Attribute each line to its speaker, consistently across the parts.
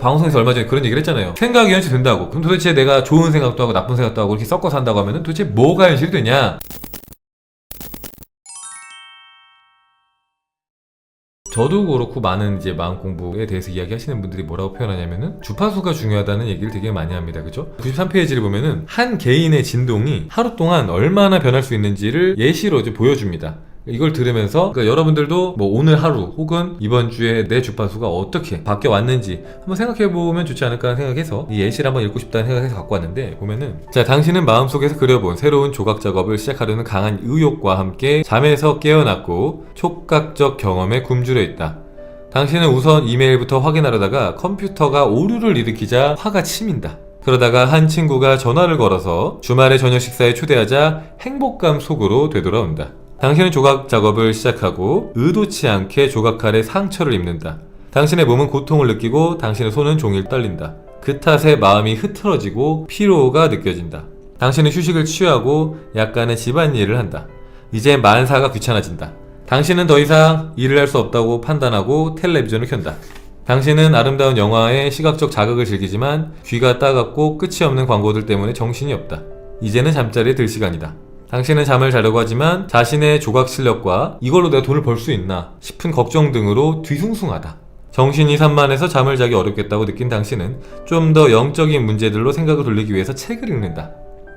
Speaker 1: 방송에서 얼마 전에 그런 얘기를 했잖아요. 생각이 현실된다고. 그럼 도대체 내가 좋은 생각도 하고 나쁜 생각도 하고 이렇게 섞어서 한다고 하면은 도대체 뭐가 현실이 되냐? 저도 그렇고 많은 이제 마음 공부에 대해서 이야기하시는 분들이 뭐라고 표현하냐면은 주파수가 중요하다는 얘기를 되게 많이 합니다. 그죠? 93페이지를 보면은 한 개인의 진동이 하루 동안 얼마나 변할 수 있는지를 예시로 이제 보여줍니다. 이걸 들으면서 그러니까 여러분들도 뭐 오늘 하루 혹은 이번 주에 내 주파수가 어떻게 바뀌어 왔는지 한번 생각해 보면 좋지 않을까 생각해서 이 예시를 한번 읽고 싶다는 생각해서 갖고 왔는데, 보면은 자, 당신은 마음속에서 그려본 새로운 조각 작업을 시작하려는 강한 의욕과 함께 잠에서 깨어났고 촉각적 경험에 굶주려 있다. 당신은 우선 이메일부터 확인하려다가 컴퓨터가 오류를 일으키자 화가 치민다. 그러다가 한 친구가 전화를 걸어서 주말에 저녁 식사에 초대하자 행복감 속으로 되돌아온다. 당신은 조각 작업을 시작하고 의도치 않게 조각칼에 상처를 입는다. 당신의 몸은 고통을 느끼고 당신의 손은 종일 떨린다. 그 탓에 마음이 흐트러지고 피로가 느껴진다. 당신은 휴식을 취하고 약간의 집안일을 한다. 이제 만사가 귀찮아진다. 당신은 더 이상 일을 할 수 없다고 판단하고 텔레비전을 켠다. 당신은 아름다운 영화의 시각적 자극을 즐기지만 귀가 따갑고 끝이 없는 광고들 때문에 정신이 없다. 이제는 잠자리에 들 시간이다. 당신은 잠을 자려고 하지만 자신의 조각 실력과 이걸로 내가 돈을 벌 수 있나 싶은 걱정 등으로 뒤숭숭하다. 정신이 산만해서 잠을 자기 어렵겠다고 느낀 당신은 좀 더 영적인 문제들로 생각을 돌리기 위해서 책을 읽는다.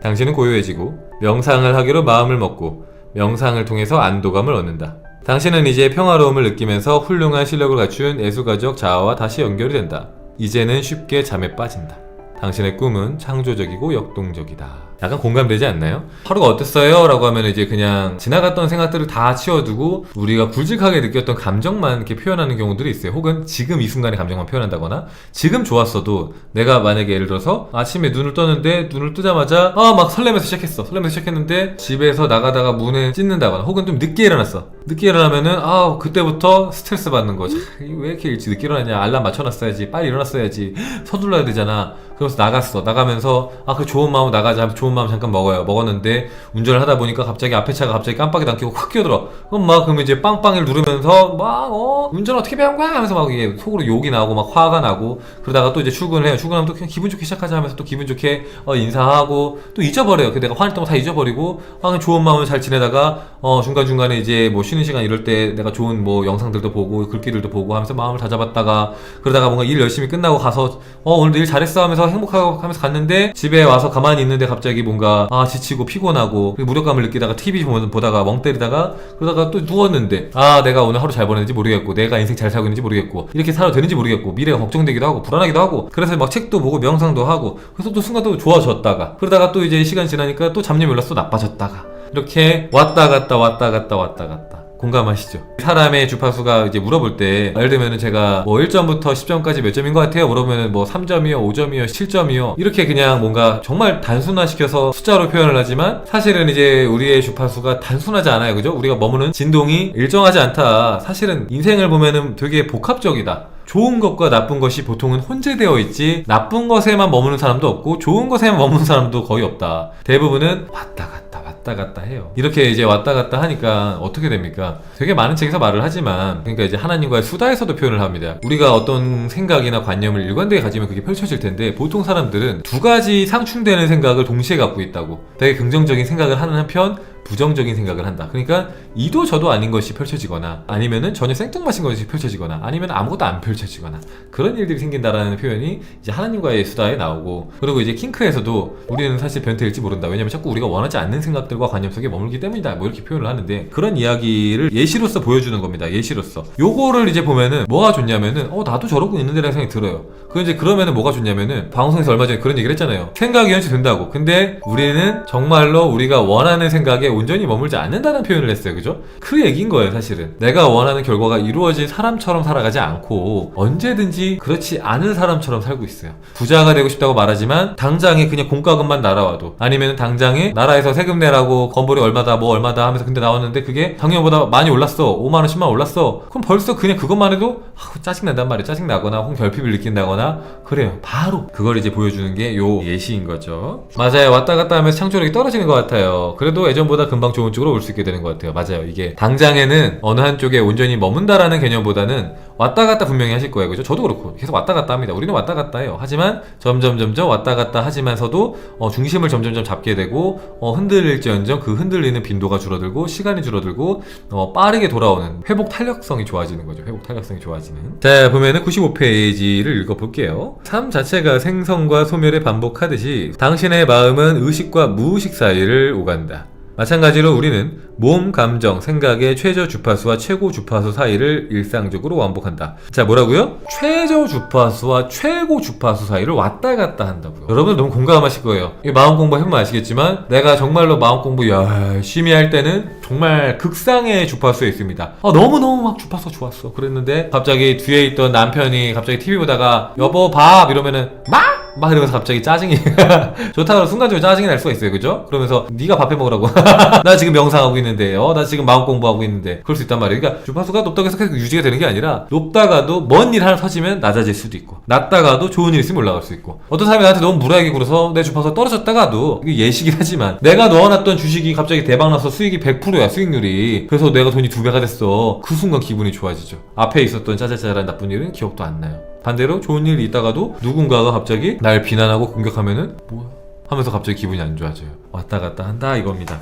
Speaker 1: 당신은 고요해지고 명상을 하기로 마음을 먹고 명상을 통해서 안도감을 얻는다. 당신은 이제 평화로움을 느끼면서 훌륭한 실력을 갖춘 애수가적 자아와 다시 연결이 된다. 이제는 쉽게 잠에 빠진다. 당신의 꿈은 창조적이고 역동적이다. 약간 공감되지 않나요? 하루가 어땠어요? 라고 하면 이제 그냥 지나갔던 생각들을 다 치워두고 우리가 굵직하게 느꼈던 감정만 이렇게 표현하는 경우들이 있어요. 혹은 지금 이 순간의 감정만 표현한다거나, 지금 좋았어도 내가 만약에 예를 들어서 아침에 눈을 떴는데 눈을 뜨자마자 막 설레면서 시작했는데 집에서 나가다가 문에 찢는다거나, 혹은 좀 늦게 일어났어. 늦게 일어나면은 그때부터 스트레스 받는 거지. 왜 이렇게 일찍 늦게 일어나냐, 알람 맞춰놨어야지, 빨리 일어났어야지, 서둘러야 되잖아. 그래서 나가면서 그 좋은 마음 나가자, 좋은 마음 잠깐 먹었는데 운전을 하다 보니까 갑자기 앞에 차가 갑자기 깜빡이 안 켜고 확 끼어들어. 그러면 이제 빵빵이를 누르면서 운전을 어떻게 배운 거야 하면서 막 이게 속으로 욕이 나고 막 화가 나고, 그러다가 또 이제 출근을 해요. 출근하면 또 그냥 기분 좋게 시작하자 하면서 또 기분 좋게 인사하고 또 잊어버려요. 내가 화냈던 거 다 잊어버리고 그냥 좋은 마음을 잘 지내다가 중간중간에 이제 뭐 쉬는 시간 이럴 때 내가 좋은 뭐 영상들도 보고 글귀들도 보고 하면서 마음을 다잡았다가, 그러다가 뭔가 일 열심히 끝나고 가서 오늘도 일 잘했어 하면서 행복하고 하면서 갔는데, 집에 와서 가만히 있는데 갑자기 뭔가 지치고 피곤하고 무력감을 느끼다가 TV 보다가 멍 때리다가, 그러다가 또 누웠는데 내가 오늘 하루 잘 보냈는지 모르겠고, 내가 인생 잘 살고 있는지 모르겠고, 이렇게 살아도 되는지 모르겠고, 미래가 걱정되기도 하고 불안하기도 하고, 그래서 막 책도 보고 명상도 하고, 그래서 또 순간 또 좋아졌다가, 그러다가 또 이제 시간 지나니까 또 잡념이 올라서 또 나빠졌다가, 이렇게 왔다 갔다 공감하시죠? 사람의 주파수가 이제 물어볼 때, 예를 들면은 제가 뭐 1점부터 10점까지 몇 점인 것 같아요? 물어보면은 뭐 3점이요, 5점이요, 7점이요. 이렇게 그냥 뭔가 정말 단순화시켜서 숫자로 표현을 하지만, 사실은 이제 우리의 주파수가 단순하지 않아요. 그죠? 우리가 머무는 진동이 일정하지 않다. 사실은 인생을 보면은 되게 복합적이다. 좋은 것과 나쁜 것이 보통은 혼재되어 있지, 나쁜 것에만 머무는 사람도 없고 좋은 것에만 머무는 사람도 거의 없다. 대부분은 왔다 갔다 해요. 이렇게 이제 왔다 갔다 하니까 어떻게 됩니까? 되게 많은 책에서 말을 하지만, 그러니까 이제 하나님과의 수다에서도 표현을 합니다. 우리가 어떤 생각이나 관념을 일관되게 가지면 그게 펼쳐질 텐데, 보통 사람들은 두 가지 상충되는 생각을 동시에 갖고 있다고. 되게 긍정적인 생각을 하는 한편 부정적인 생각을 한다. 그러니까 이도 저도 아닌 것이 펼쳐지거나, 아니면은 전혀 생뚱맞은 것이 펼쳐지거나, 아니면 아무것도 안 펼쳐지거나, 그런 일들이 생긴다라는 표현이 이제 하나님과의 수다에 나오고, 그리고 이제 킹크에서도 우리는 사실 변태일지 모른다. 왜냐면 자꾸 우리가 원하지 않는 생각들과 관념 속에 머물기 때문이다. 뭐 이렇게 표현을 하는데, 그런 이야기를 예시로서 보여주는 겁니다. 예시로서. 요거를 이제 보면은 뭐가 좋냐면은 나도 저러고 있는데라는 생각이 들어요. 그러면은 뭐가 좋냐면은, 방송에서 얼마 전에 그런 얘기를 했잖아요. 생각이 현실된다고. 근데 우리는 정말로 우리가 원하는 생각에 온전히 머물지 않는다는 표현을 했어요. 그죠? 그 얘기인 거예요. 사실은 내가 원하는 결과가 이루어진 사람처럼 살아가지 않고 언제든지 그렇지 않은 사람처럼 살고 있어요. 부자가 되고 싶다고 말하지만 당장에 그냥 공과금만 날아와도, 아니면 당장에 나라에서 세금 내라고 건물이 얼마다 뭐 얼마다 하면서 근데 나왔는데 그게 작년보다 많이 올랐어, 5만원 10만원 올랐어. 그럼 벌써 그냥 그것만 해도 짜증난단 말이에요. 짜증나거나 혹은 결핍을 느낀다거나 그래요. 바로 그걸 이제 보여주는 게 요 예시인 거죠. 맞아요. 왔다 갔다 하면서 창조력이 떨어지는 것 같아요. 그래도 예전보다 생각보다 금방 좋은 쪽으로 올 수 있게 되는 것 같아요. 맞아요. 이게 당장에는 어느 한쪽에 온전히 머문다라는 개념보다는 왔다 갔다 분명히 하실 거예요. 그죠? 저도 그렇고 계속 왔다 갔다 합니다. 우리는 왔다 갔다 해요. 하지만 점점 왔다 갔다 하지만서도 중심을 점점 잡게 되고 흔들릴지언정 그 흔들리는 빈도가 줄어들고 시간이 줄어들고 빠르게 돌아오는 회복 탄력성이 좋아지는 거죠. 회복 탄력성이 좋아지는. 자, 보면은 95페이지를 읽어볼게요. 삶 자체가 생성과 소멸을 반복하듯이 당신의 마음은 의식과 무의식 사이를 오간다. 마찬가지로 우리는 몸, 감정, 생각의 최저 주파수와 최고 주파수 사이를 일상적으로 완복한다. 자, 뭐라고요? 최저 주파수와 최고 주파수 사이를 왔다 갔다 한다고요. 여러분 너무 공감하실 거예요. 이 마음 공부 해보면 아시겠지만 내가 정말로 마음 공부 열심히 할 때는 정말 극상의 주파수에 있습니다. 너무너무 막 주파수가 좋았어. 그랬는데 갑자기 뒤에 있던 남편이 갑자기 TV 보다가 여보 밥 이러면은 막 이러면서 갑자기 짜증이 좋다고 순간적으로 짜증이 날 수가 있어요. 그죠? 그러면서 네가 밥 해 먹으라고 나 지금 명상하고 있는데 나 지금 마음 공부하고 있는데 그럴 수 있단 말이에요. 그러니까 주파수가 높다고 해서 계속 유지가 되는 게 아니라 높다가도 먼 일 하나 터지면 낮아질 수도 있고 낮다가도 좋은 일 있으면 올라갈 수 있고 어떤 사람이 나한테 너무 무례하게 굴어서 내 주파수가 떨어졌다가도 이게 예시긴 하지만 내가 넣어놨던 주식이 갑자기 대박나서 수익이 100%야 수익률이. 그래서 내가 돈이 2배가 됐어. 그 순간 기분이 좋아지죠. 앞에 있었던 짜잘짜잘한 나쁜 일은 기억도 안 나요. 반대로 좋은 일이 있다가도 누군가가 갑자기 날 비난하고 공격하면은 뭐야 하면서 갑자기 기분이 안 좋아져요. 왔다 갔다 한다 이겁니다.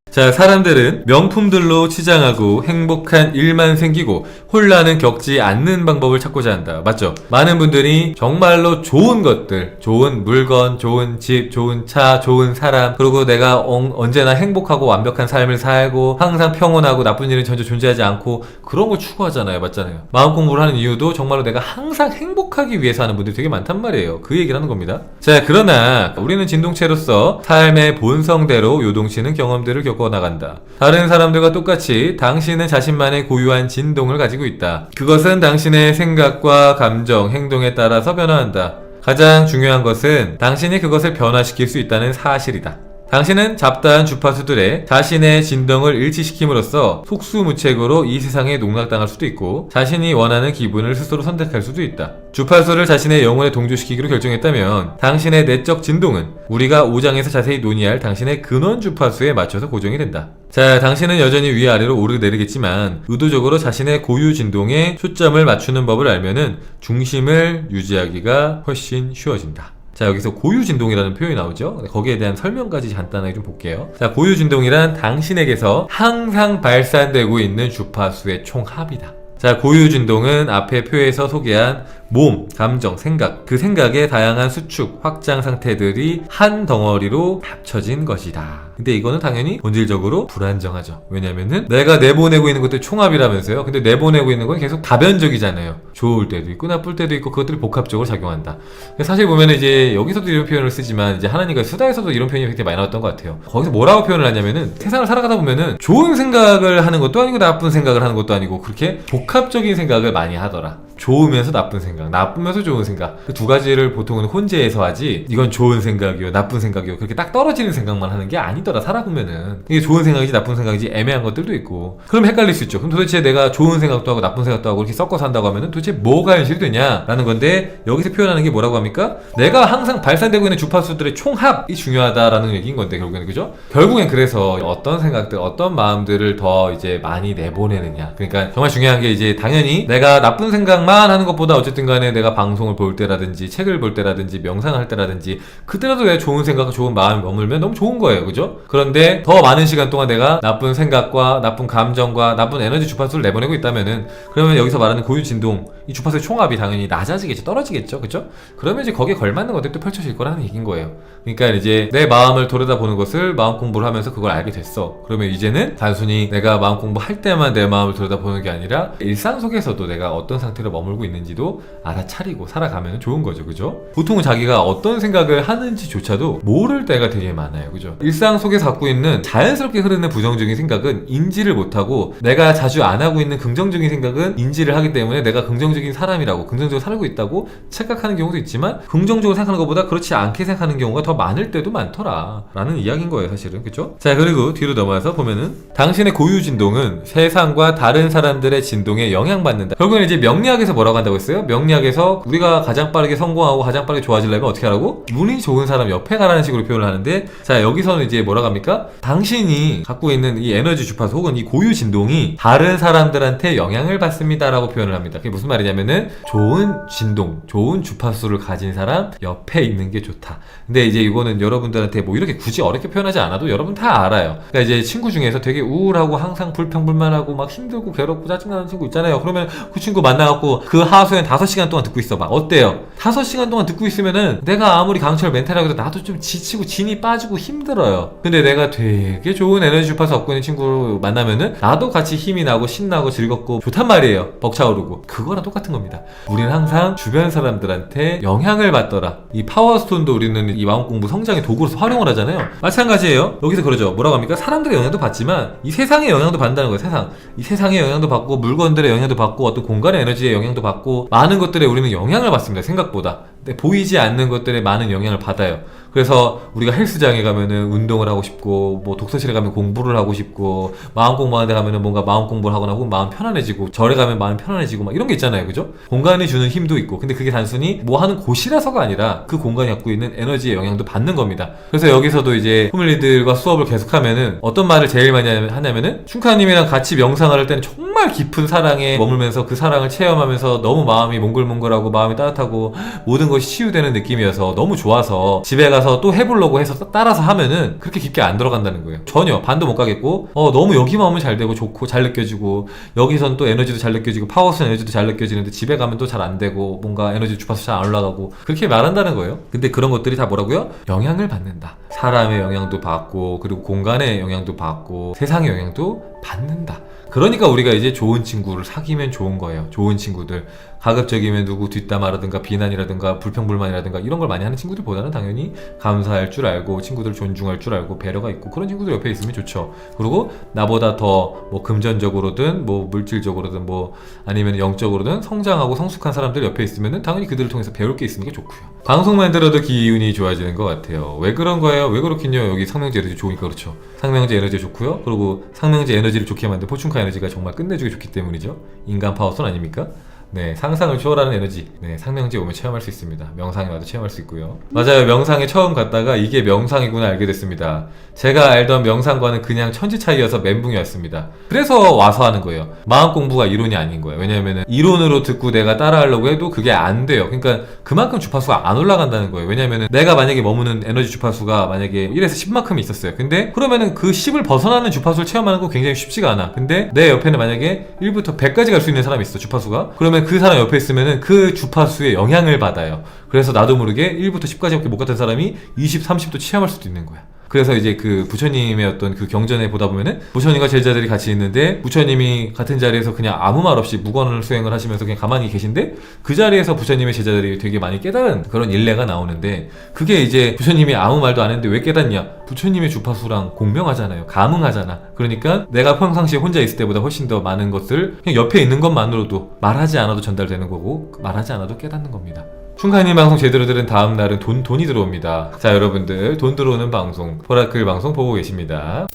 Speaker 1: 자, 사람들은 명품들로 치장하고 행복한 일만 생기고 혼란은 겪지 않는 방법을 찾고자 한다. 맞죠? 많은 분들이 정말로 좋은 것들, 좋은 물건, 좋은 집, 좋은 차, 좋은 사람, 그리고 내가 언제나 행복하고 완벽한 삶을 살고 항상 평온하고 나쁜 일은 전혀 존재하지 않고 그런 걸 추구하잖아요. 맞잖아요. 마음 공부를 하는 이유도 정말로 내가 항상 행복하기 위해서 하는 분들이 되게 많단 말이에요. 그 얘기를 하는 겁니다. 자, 그러나 우리는 진동체로서 삶의 본성대로 요동치는 경험들을 겪어 나간다. 다른 사람들과 똑같이 당신은 자신만의 고유한 진동을 가지고 있다. 그것은 당신의 생각과 감정, 행동에 따라서 변화한다. 가장 중요한 것은 당신이 그것을 변화시킬 수 있다는 사실이다. 당신은 잡다한 주파수들의 자신의 진동을 일치시킴으로써 속수무책으로 이 세상에 농락당할 수도 있고 자신이 원하는 기분을 스스로 선택할 수도 있다. 주파수를 자신의 영혼에 동조시키기로 결정했다면 당신의 내적 진동은 우리가 5장에서 자세히 논의할 당신의 근원 주파수에 맞춰서 고정이 된다. 자, 당신은 여전히 위아래로 오르내리겠지만 의도적으로 자신의 고유 진동에 초점을 맞추는 법을 알면은 중심을 유지하기가 훨씬 쉬워진다. 자, 여기서 고유진동이라는 표현이 나오죠. 거기에 대한 설명까지 간단하게 좀 볼게요. 자, 고유진동이란 당신에게서 항상 발산되고 있는 주파수의 총합이다. 자, 고유진동은 앞의 표에서 소개한 몸, 감정, 생각, 그 생각의 다양한 수축, 확장 상태들이 한 덩어리로 합쳐진 것이다. 근데 이거는 당연히 본질적으로 불안정하죠. 왜냐면은 내가 내보내고 있는 것들 총합이라면서요. 근데 내보내고 있는 건 계속 다변적이잖아요. 좋을 때도 있고 나쁠 때도 있고 그것들이 복합적으로 작용한다. 사실 보면 이제 여기서도 이런 표현을 쓰지만 이제 하나님과 수다에서도 이런 표현이 굉장히 많이 나왔던 것 같아요. 거기서 뭐라고 표현을 하냐면은 세상을 살아가다 보면은 좋은 생각을 하는 것도 아니고 나쁜 생각을 하는 것도 아니고 그렇게 복합적인 생각을 많이 하더라. 좋으면서 나쁜 생각, 나쁘면서 좋은 생각, 그 두 가지를 보통은 혼재해서 하지 이건 좋은 생각이요 나쁜 생각이요 그렇게 딱 떨어지는 생각만 하는 게 아니더라. 살아보면은 이게 좋은 생각이지 나쁜 생각이지 애매한 것들도 있고 그럼 헷갈릴 수 있죠. 그럼 도대체 내가 좋은 생각도 하고 나쁜 생각도 하고 이렇게 섞어서 한다고 하면은 도대체 뭐가 현실이 되냐라는 건데 여기서 표현하는 게 뭐라고 합니까? 내가 항상 발산되고 있는 주파수들의 총합이 중요하다라는 얘기인 건데 결국에는 그죠? 결국엔 그래서 어떤 생각들 어떤 마음들을 더 이제 많이 내보내느냐 그러니까 정말 중요한 게 이제 당연히 내가 나쁜 생각만 하는 것보다 어쨌든 간에 내가 방송을 볼 때라든지 책을 볼 때라든지 명상을 할 때라든지 그때라도 내가 좋은 생각과 좋은 마음이 머물면 너무 좋은 거예요. 그죠? 그런데 더 많은 시간 동안 내가 나쁜 생각과 나쁜 감정과 나쁜 에너지 주파수를 내보내고 있다면은 그러면 여기서 말하는 고유 진동 이 주파수의 총합이 당연히 낮아지겠죠. 떨어지겠죠. 그죠? 그러면 이제 거기에 걸맞는 것들이 또 펼쳐질 거라는 얘기인 거예요. 그러니까 이제 내 마음을 돌아다보는 것을 마음 공부를 하면서 그걸 알게 됐어. 그러면 이제는 단순히 내가 마음 공부할 때만 내 마음을 돌아다보는 게 아니라 일상 속에서도 내가 어떤 상태로 머물고 있는지도 알아차리고 살아가면 좋은 거죠. 그죠? 보통은 자기가 어떤 생각을 하는지조차도 모를 때가 되게 많아요. 그죠? 일상 속에서 갖고 있는 자연스럽게 흐르는 부정적인 생각은 인지를 못하고 내가 자주 안 하고 있는 긍정적인 생각은 인지를 하기 때문에 내가 긍정적인 사람이라고 긍정적으로 살고 있다고 착각하는 경우도 있지만 긍정적으로 생각하는 것보다 그렇지 않게 생각하는 경우가 더 많을 때도 많더라 라는 이야기인 거예요. 사실은. 그죠? 자, 그리고 뒤로 넘어가서 보면은 당신의 고유 진동은 세상과 다른 사람들의 진동에 영향받는다. 결국은 이제 명리학에서 명리학에서 뭐라고 한다고 했어요? 명리학에서 우리가 가장 빠르게 성공하고 가장 빠르게 좋아지려면 어떻게 하라고? 운이 좋은 사람 옆에 가라는 식으로 표현을 하는데, 자 여기서는 이제 뭐라고 합니까? 당신이 갖고 있는 이 에너지 주파수 혹은 이 고유 진동이 다른 사람들한테 영향을 받습니다 라고 표현을 합니다. 그게 무슨 말이냐면은 좋은 진동, 좋은 주파수를 가진 사람 옆에 있는 게 좋다. 근데 이제 이거는 여러분들한테 뭐 이렇게 굳이 어렵게 표현하지 않아도 여러분 다 알아요. 그러니까 이제 친구 중에서 되게 우울하고 항상 불평불만하고 막 힘들고 괴롭고 짜증나는 친구 있잖아요. 그러면 그 친구 만나갖고 그 하소연 5시간 동안 듣고 있어 봐. 어때요? 5시간 동안 듣고 있으면은 내가 아무리 강철 멘탈이라고 해도 나도 좀 지치고 진이 빠지고 힘들어요. 근데 내가 되게 좋은 에너지 주파수 갖고 있는 친구 만나면은 나도 같이 힘이 나고 신나고 즐겁고 좋단 말이에요. 벅차오르고. 그거랑 똑같은 겁니다. 우리는 항상 주변 사람들한테 영향을 받더라. 이 파워스톤도 우리는 이 마음공부 성장의 도구로서 활용을 하잖아요. 마찬가지예요. 여기서 그러죠. 뭐라고 합니까? 사람들의 영향도 받지만 이 세상의 영향도 받는다는 거예요. 세상. 이 세상의 영향도 받고 물건들의 영향도 받고 어떤 공간의 에너지의 영향도 받고 많은 것들에 우리는 영향을 받습니다. 생각보다. 근데 보이지 않는 것들에 많은 영향을 받아요. 그래서 우리가 헬스장에 가면은 운동을 하고 싶고, 뭐 독서실에 가면 공부를 하고 싶고, 마음 공부하는 데 가면은 뭔가 마음 공부를 하거나 혹은 마음 편안해지고, 절에 가면 마음 편안해지고 막 이런 게 있잖아요. 그죠? 공간이 주는 힘도 있고. 근데 그게 단순히 뭐 하는 곳이라서가 아니라 그 공간이 갖고 있는 에너지의 영향도 받는 겁니다. 그래서 여기서도 이제 후밀리들과 수업을 계속하면은 어떤 말을 제일 많이 하냐면은 춘카님이랑 같이 명상을 할 때는 정말 깊은 사랑에 머물면서 그 사랑을 체험하면서 너무 마음이 몽글몽글하고 마음이 따뜻하고 모든 것이 치유되는 느낌이어서 너무 좋아서 집에 가서 또 해보려고 해서 따라서 하면은 그렇게 깊게 안 들어간다는 거예요. 전혀 반도 못 가겠고 너무 여기만 오면 잘 되고 좋고 잘 느껴지고 여기선 또 에너지도 잘 느껴지고 파워스 에너지도 잘 느껴지는데 집에 가면 또 잘 안 되고 뭔가 에너지 주파수 잘 안 올라가고 그렇게 말한다는 거예요. 근데 그런 것들이 다 뭐라고요? 영향을 받는다. 사람의 영향도 받고 그리고 공간의 영향도 받고 세상의 영향도 받는다. 그러니까 우리가 이제 좋은 친구를 사귀면 좋은 거예요. 좋은 친구들. 가급적이면 누구 뒷담화라든가 비난이라든가 불평불만이라든가 이런 걸 많이 하는 친구들보다는 당연히 감사할 줄 알고 친구들 존중할 줄 알고 배려가 있고 그런 친구들 옆에 있으면 좋죠. 그리고 나보다 더 뭐 금전적으로든 뭐 물질적으로든 뭐 아니면 영적으로든 성장하고 성숙한 사람들 옆에 있으면은 당연히 그들을 통해서 배울 게 있으니까 좋고요. 방송만 들어도 기운이 좋아지는 것 같아요. 왜 그런 거예요? 왜 그렇긴요? 여기 상명제 에너지 좋으니까 그렇죠. 상명제 에너지 좋고요. 그리고 상명제 에너지를 좋게 만든 포춘카 에너지가 정말 끝내주기 좋기 때문이죠. 인간 파워선 아닙니까? 네, 상상을 초월하는 에너지. 네, 상명지에 오면 체험할 수 있습니다. 명상에 와도 체험할 수 있고요. 맞아요. 명상에 처음 갔다가 이게 명상이구나 알게 됐습니다. 제가 알던 명상과는 그냥 천지 차이여서 멘붕이었습니다. 그래서 와서 하는 거예요. 마음 공부가 이론이 아닌 거예요. 왜냐면은 이론으로 듣고 내가 따라하려고 해도 그게 안 돼요. 그러니까 그만큼 주파수가 안 올라간다는 거예요. 왜냐면은 내가 만약에 머무는 에너지 주파수가 만약에 1에서 10만큼이 있었어요. 근데 그러면은 그 10을 벗어나는 주파수를 체험하는 거 굉장히 쉽지가 않아. 근데 내 옆에는 만약에 1부터 100까지 갈 수 있는 사람이 있어. 주파수가. 그러면 그 사람 옆에 있으면은 그 주파수에 영향을 받아요. 그래서 나도 모르게 1부터 10까지밖에 못 갔던 사람이 20, 30도 체험할 수도 있는 거야. 그래서 이제 그 부처님의 어떤 그 경전에 보다 보면은 부처님과 제자들이 같이 있는데 부처님이 같은 자리에서 그냥 아무 말 없이 무관을 수행을 하시면서 그냥 가만히 계신데 그 자리에서 부처님의 제자들이 되게 많이 깨달은 그런 일례가 나오는데 그게 이제 부처님이 아무 말도 안 했는데 왜 깨닫냐? 부처님의 주파수랑 공명하잖아요. 감응하잖아. 그러니까 내가 평상시에 혼자 있을 때보다 훨씬 더 많은 것을 그냥 옆에 있는 것만으로도 말하지 않아도 전달되는 거고 말하지 않아도 깨닫는 겁니다. 춘카님 방송 제대로 들은 다음 날은 돈이 들어옵니다. 자, 여러분들 돈 들어오는 방송 보라클 방송 보고 계십니다.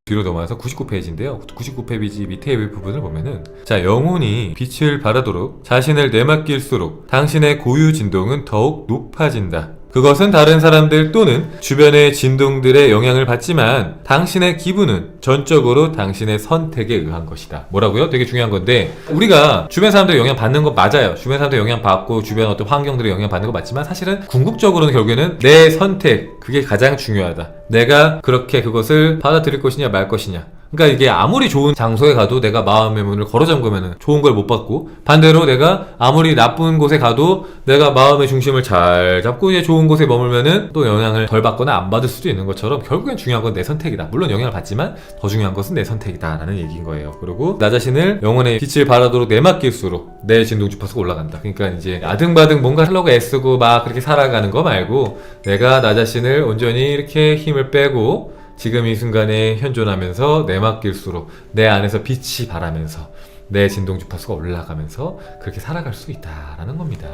Speaker 1: 뒤로 넘어와서 99페이지인데요. 99페이지 밑에 부분을 보면은 자, 영혼이 빛을 발하도록 자신을 내맡길수록 당신의 고유 진동은 더욱 높아진다. 그것은 다른 사람들 또는 주변의 진동들의 영향을 받지만 당신의 기분은 전적으로 당신의 선택에 의한 것이다. 뭐라고요? 되게 중요한 건데 우리가 주변 사람들의 영향 받는 거 맞아요. 주변 사람들의 영향 받고 주변 어떤 환경들의 영향 받는 거 맞지만 사실은 궁극적으로는 결국에는 내 선택 그게 가장 중요하다. 내가 그렇게 그것을 받아들일 것이냐 말 것이냐. 그러니까 이게 아무리 좋은 장소에 가도 내가 마음의 문을 걸어 잠그면은 좋은 걸 못 받고 반대로 내가 아무리 나쁜 곳에 가도 내가 마음의 중심을 잘 잡고 이제 좋은 곳에 머물면은 또 영향을 덜 받거나 안 받을 수도 있는 것처럼 결국엔 중요한 건 내 선택이다. 물론 영향을 받지만 더 중요한 것은 내 선택이다 라는 얘기인 거예요. 그리고 나 자신을 영혼의 빛을 발하도록 내맡길수록 내 진동 주파수가 올라간다. 그러니까 이제 아등바등 뭔가 하려고 애쓰고 막 그렇게 살아가는 거 말고 내가 나 자신을 온전히 이렇게 힘을 빼고 지금 이 순간에 현존하면서 내맡길수록 내 안에서 빛이 발하면서 내 진동 주파수가 올라가면서 그렇게 살아갈 수 있다라는 겁니다.